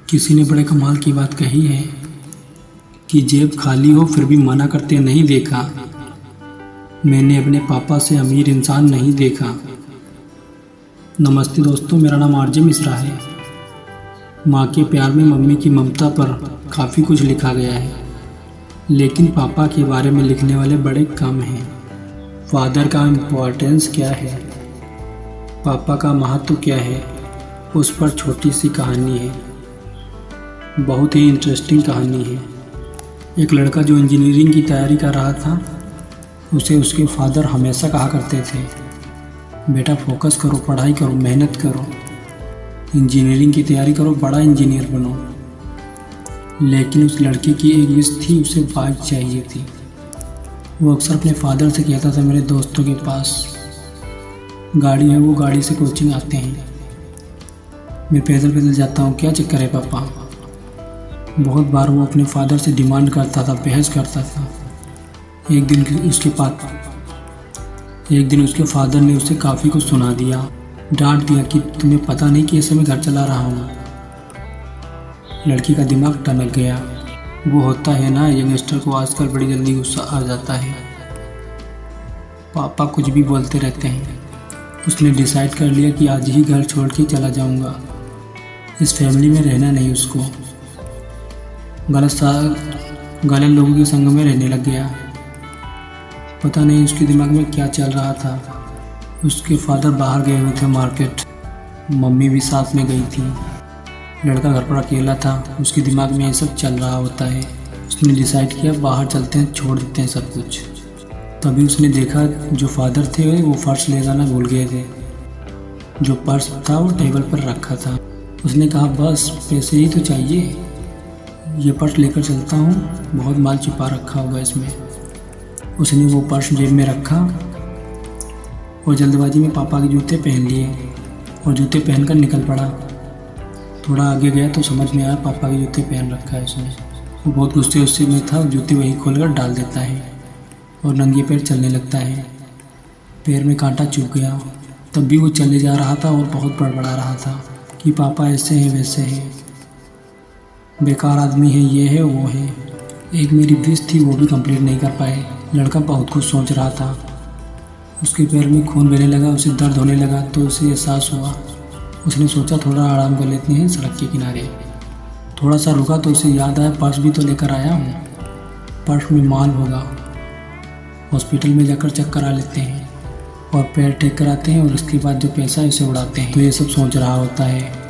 किसी ने बड़े कमाल की बात कही है कि जेब खाली हो फिर भी मना करते नहीं देखा। मैंने अपने पापा से अमीर इंसान नहीं देखा। नमस्ते दोस्तों, मेरा नाम आरजे मिश्रा है। माँ के प्यार में मम्मी की ममता पर काफ़ी कुछ लिखा गया है, लेकिन पापा के बारे में लिखने वाले बड़े कम हैं। फादर का इम्पोर्टेंस क्या है, पापा का महत्व क्या है, उस पर छोटी सी कहानी है। बहुत ही इंटरेस्टिंग कहानी है। एक लड़का जो इंजीनियरिंग की तैयारी कर रहा था, उसे उसके फादर हमेशा कहा करते थे, बेटा फोकस करो, पढ़ाई करो, मेहनत करो, इंजीनियरिंग की तैयारी करो, बड़ा इंजीनियर बनो। लेकिन उस लड़के की एक विश थी, उसे बाइक चाहिए थी। वो अक्सर अपने फादर से कहता था, मेरे दोस्तों के पास गाड़ी है, वो गाड़ी से कोचिंग आते हैं, मैं पैदल पैदल जाता हूँ, क्या चक्कर है पापा। बहुत बार वो अपने फादर से डिमांड करता था, बहस करता था। एक दिन उसके फादर ने उसे काफ़ी कुछ सुना दिया, डांट दिया कि तुम्हें पता नहीं कि ऐसे मैं घर चला रहा हूँ। लड़की का दिमाग टनक गया। वो होता है ना, यंगस्टर को आजकल बड़ी जल्दी गुस्सा आ जाता है। पापा कुछ भी बोलते रहते हैं। उसने डिसाइड कर लिया कि आज ही घर छोड़ के चला जाऊँगा, इस फैमिली में रहना नहीं। उसको गलत लोगों के संग में रहने लग गया। पता नहीं उसके दिमाग में क्या चल रहा था। उसके फादर बाहर गए हुए थे मार्केट, मम्मी भी साथ में गई थी। लड़का घर पर अकेला था, उसके दिमाग में ये सब चल रहा होता है। उसने डिसाइड किया बाहर चलते हैं, छोड़ देते हैं सब कुछ। तभी उसने देखा जो फादर थे वो पर्स ले जाना भूल गए थे। जो पर्स था वो टेबल पर रखा था। उसने कहा बस पैसे ही तो चाहिए, ये पर्स लेकर चलता हूँ, बहुत माल छुपा रखा होगा इसमें। उसने वो पर्स जेब में रखा और जल्दबाजी में पापा के जूते पहन लिए और जूते पहनकर निकल पड़ा। थोड़ा आगे गया तो समझ में आया पापा के जूते पहन रखा है उसने। वो बहुत गुस्से में था, जूते वही खोलकर डाल देता है और नंगे पैर चलने लगता है। पैर में कांटा चुभ गया। तब भी वो चले जा रहा था और बहुत बड़बड़ा रहा था कि पापा ऐसे हैं वैसे हैं, बेकार आदमी है, ये है वो है। एक मेरी विश थी वो भी कंप्लीट नहीं कर पाए। लड़का बहुत कुछ सोच रहा था। उसके पैर में खून बहने लगा, उसे दर्द होने लगा तो उसे एहसास हुआ। उसने सोचा थोड़ा आराम कर लेते हैं सड़क के किनारे। थोड़ा सा रुका तो उसे याद आया पर्स भी तो लेकर आया हूँ, पर्स में माल होगा। हॉस्पिटल में जाकर चेक करा लेते हैं और पैर टेक कराते हैं और उसके बाद जो पैसा है उसे उड़ाते हैं। तो ये सब सोच रहा होता है।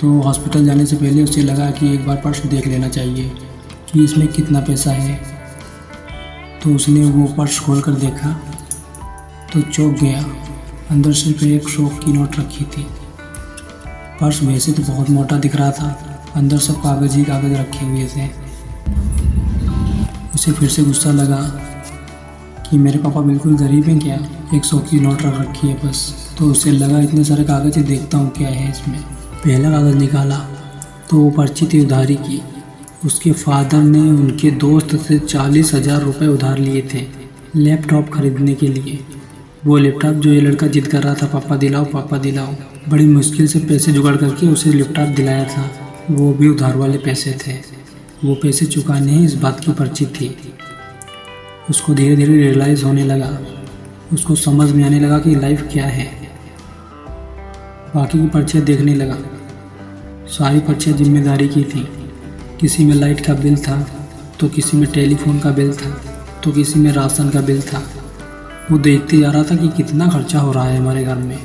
तो हॉस्पिटल जाने से पहले उसे लगा कि एक बार पर्स देख लेना चाहिए कि इसमें कितना पैसा है। तो उसने वो पर्स खोल कर देखा तो चौंक गया। अंदर सिर्फ एक 100 की नोट रखी थी। पर्स वैसे तो बहुत मोटा दिख रहा था, अंदर सब कागज़ ही कागज़ रखे हुए थे। उसे फिर से गुस्सा लगा कि मेरे पापा बिल्कुल गरीब हैं क्या, 100 की नोट रख रखी है बस। तो उसे लगा इतने सारे कागज़ देखता हूँ क्या है इसमें। पहला कागज़ निकाला तो वो पर्ची थी उधारी की। उसके फादर ने उनके दोस्त से 40,000 रुपये उधार लिए थे लैपटॉप खरीदने के लिए। वो लैपटॉप जो ये लड़का जिद कर रहा था, पापा दिलाओ पापा दिलाओ, बड़ी मुश्किल से पैसे जुगाड़ करके उसे लैपटॉप दिलाया था। वो भी उधार वाले पैसे थे। वो पैसे चुकाने हैं इस बात की पर्ची थी। उसको धीरे धीरे रियलाइज़ होने लगा, उसको समझ में आने लगा कि लाइफ क्या है। बाकी की पर्चियाँ देखने लगा। सारी पर्चियाँ जिम्मेदारी की थी। किसी में लाइट का बिल था, तो किसी में टेलीफोन का बिल था, तो किसी में राशन का बिल था। वो देखते जा रहा था कि कितना खर्चा हो रहा है हमारे घर में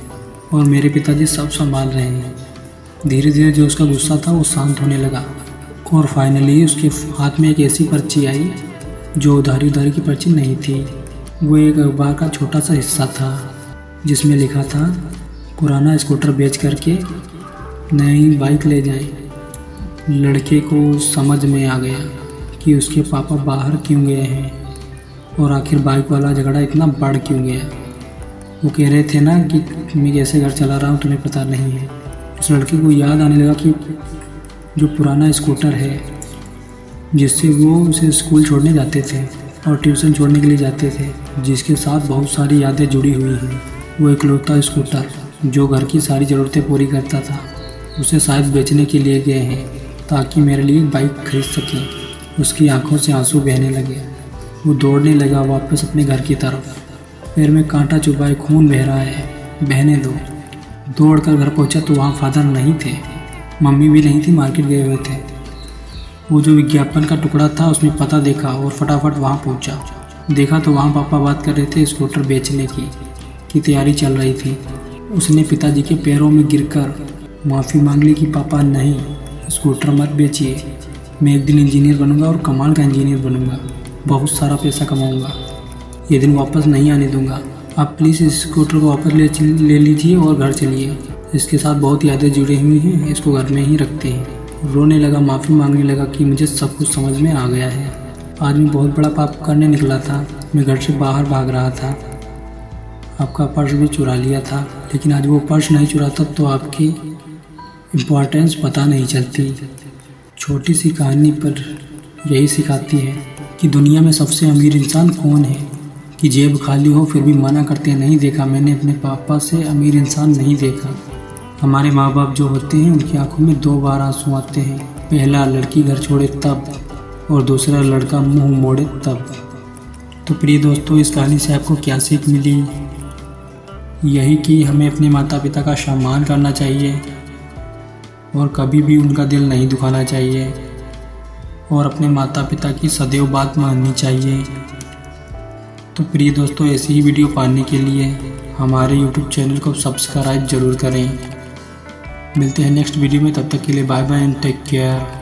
और मेरे पिताजी सब संभाल रहे हैं। धीरे धीरे जो उसका गुस्सा था वो शांत होने लगा और फाइनली उसके हाथ में एक ऐसी पर्ची आई जो उधारी की पर्ची नहीं थी। वो एक अखबार का छोटा सा हिस्सा था जिसमें लिखा था, पुराना स्कूटर बेच करके नई बाइक ले जाएं। लड़के को समझ में आ गया कि उसके पापा बाहर क्यों गए हैं और आखिर बाइक वाला झगड़ा इतना बढ़ क्यों गया। वो कह रहे थे ना कि मैं कैसे घर चला रहा हूँ तुम्हें पता नहीं है। उस लड़के को याद आने लगा कि जो पुराना स्कूटर है जिससे वो उसे स्कूल छोड़ने जाते थे और ट्यूशन छोड़ने के लिए जाते थे, जिसके साथ बहुत सारी यादें जुड़ी हुई हैं, वो इकलौता स्कूटर जो घर की सारी ज़रूरतें पूरी करता था। उसे शायद बेचने के लिए गए हैं ताकि मेरे लिए एक बाइक खरीद सकें। उसकी आंखों से आंसू बहने लगे। वो दौड़ने लगा वापस अपने घर की तरफ। पैर में कांटा चुभाए खून बह रहा है, बहने दो। दौड़कर घर पहुंचा तो वहाँ फादर नहीं थे, मम्मी भी नहीं थी, मार्केट गए हुए थे। वो जो विज्ञापन का टुकड़ा था उसमें पता देखा और फटाफट वहाँ पहुँचा। देखा तो वहाँ पापा बात कर रहे थे स्कूटर बेचने की तैयारी चल रही थी। उसने पिताजी के पैरों में गिरकर माफ़ी मांग ली कि पापा नहीं, स्कूटर मत बेचिए, मैं एक दिन इंजीनियर बनूंगा और कमाल का इंजीनियर बनूंगा, बहुत सारा पैसा कमाऊंगा, ये दिन वापस नहीं आने दूंगा। आप प्लीज़ इस स्कूटर को वापस ले लीजिए और घर चलिए, इसके साथ बहुत यादें जुड़ी हुई हैं, इसको घर में ही रखते हैं। रोने लगा, माफ़ी मांगने लगा कि मुझे सब कुछ समझ में आ गया है, आज मैं बहुत बड़ा पाप करने निकला था, मैं घर से बाहर भाग रहा था, आपका पर्स भी चुरा लिया था, लेकिन आज वो पर्स नहीं चुराता तो आपकी इम्पोर्टेंस पता नहीं चलती। छोटी सी कहानी पर यही सिखाती है कि दुनिया में सबसे अमीर इंसान कौन है, कि जेब खाली हो फिर भी मना करते नहीं देखा मैंने अपने पापा से अमीर इंसान नहीं देखा। हमारे माँ बाप जो होते हैं उनकी आंखों में 2 बार आंसू आते हैं, पहला लड़की घर छोड़े तब और दूसरा लड़का मुंह मोड़े तब। तो प्रिय दोस्तों, इस कहानी से आपको क्या सीख मिली? यही कि हमें अपने माता पिता का सम्मान करना चाहिए और कभी भी उनका दिल नहीं दुखाना चाहिए और अपने माता पिता की सदैव बात माननी चाहिए। तो प्रिय दोस्तों, ऐसी ही वीडियो पाने के लिए हमारे YouTube चैनल को सब्सक्राइब जरूर करें। मिलते हैं नेक्स्ट वीडियो में, तब तक के लिए bye bye and take care.